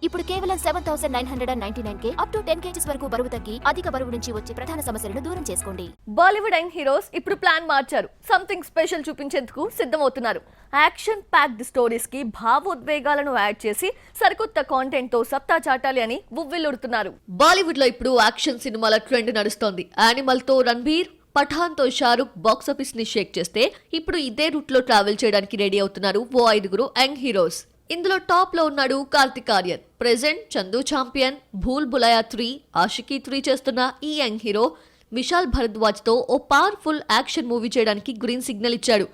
ఇప్పుడు కేవలం 7,999K up to 10 kgs వరకు బరువు తగ్గి అధిక బరువు నుంచి వచ్చే ప్రధాన సమస్యలను దూరం చేసుకోండి. బాలీవుడ్ యంగ్ హీరోస్ ఇప్పుడు ప్లాన్ మార్చారు. సంథింగ్ స్పెషల్ చూపించేందుకు సిద్ధమవుతున్నారు. యాక్షన్ ప్యాక్డ్ స్టోరీస్ కి భావోద్వేగాలను యాడ్ చేసి సరికొత్త కాంటెంట్ తో సత్తా చాటాలి అని ఉవ్విల్లుడుతున్నారు. బాలీవుడ్ లో ఇప్పుడు యాక్షన్ సినిమాల ట్రెండ్ నడుస్తోంది. యానిమల్ తో రణబీర్, పఠాన్ తో షారుఖ్ బాక్సాఫీస్ ని షేక్ చేస్తే ఇప్పుడు ఇదే రూట్ లో ట్రావెల్ చేయడానికి రెడీ అవుతున్నారు ఓ 5 యంగ్ హీరోస్. ఇందులో టాప్ లో ఉన్నాడు కార్తిక్ ఆర్యన్. ప్రెజెంట్ చందు ఛాంపియన్, భూల్ భులయా 3, ఆషికీ 3 చేస్తున్న ఈ యంగ్ హీరో విశాల్ భరద్వాజ్ తో ఓ పవర్ఫుల్ యాక్షన్ మూవీ చేయడానికి గ్రీన్ సిగ్నల్ ఇచ్చాడు.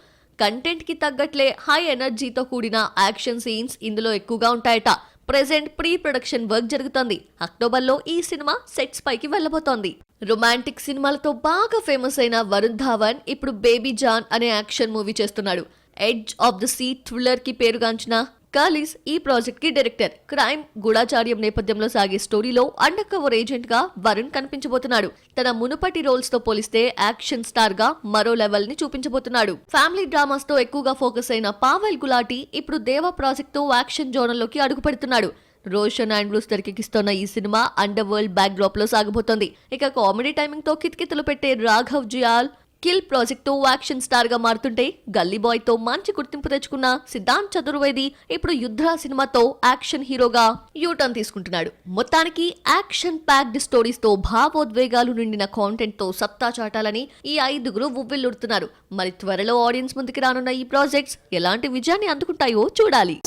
కంటెంట్ కి తగ్గట్లే హై ఎనర్జీతో కూడిన యాక్షన్ సీన్స్ ఇందులో ఎక్కువగా ఉంటాయట. ప్రెజెంట్ ప్రీ ప్రొడక్షన్ వర్క్ జరుగుతోంది. అక్టోబర్ లో ఈ సినిమా సెట్స్ పైకి వెళ్లబోతోంది. రొమాంటిక్ సినిమాలతో బాగా ఫేమస్ అయిన వరుణ్ ధావన్ ఇప్పుడు బేబీ జాన్ అనే యాక్షన్ మూవీ చేస్తున్నాడు. Edge of the sea thriller కి పేరుగాంచిన కాలిస్ ఈ ప్రాజెక్ట్ కి డైరెక్టర్. క్రైమ్ గూఢాచార్యం నేపథ్యంలో సాగే స్టోరీలో అండర్ కవర్ ఏజెంట్ గా వరుణ్ కనిపించబోతున్నాడు. తన మునుపటి రోల్స్ తో పోలిస్తే యాక్షన్ స్టార్ గా మరో లెవెల్ ని చూపించబోతున్నాడు. ఫ్యామిలీ డ్రామాస్ తో ఎక్కువగా ఫోకస్ అయిన పావెల్ గులాటి ఇప్పుడు దేవా ప్రాజెక్ట్ తో యాక్షన్ జోనర్లోకి అడుగు పెడుతున్నాడు. రోషన్ ఆండ్రూస్ తెరకెక్కిస్తున్న ఈ cinema under world back drop లో సాగబోతోంది. ఇక కామెడీ టైమింగ్ తో కితకితలు పెట్టే రాఘవ్ జియాల్ కిల్ ప్రాజెక్ట్ తో యాక్షన్ స్టార్ గా మారుతుంటే, గల్లీ బాయ్ తో మంచి గుర్తింపు తెచ్చుకున్న సిద్ధాంత్ చతుర్వేది ఇప్పుడు యుద్ధ సినిమాతో యాక్షన్ హీరోగా యూటర్న్ తీసుకుంటున్నాడు. మొత్తానికి యాక్షన్ ప్యాక్డ్ స్టోరీస్ తో భావోద్వేగాలు నిండిన కాంటెంట్ తో సత్తా చాటాలని ఈ 5 ఉవ్విల్లుడుతున్నారు. మరి త్వరలో ఆడియన్స్ ముందుకు రానున్న ఈ ప్రాజెక్ట్స్ ఎలాంటి విజయాన్ని అందుకుంటాయో చూడాలి.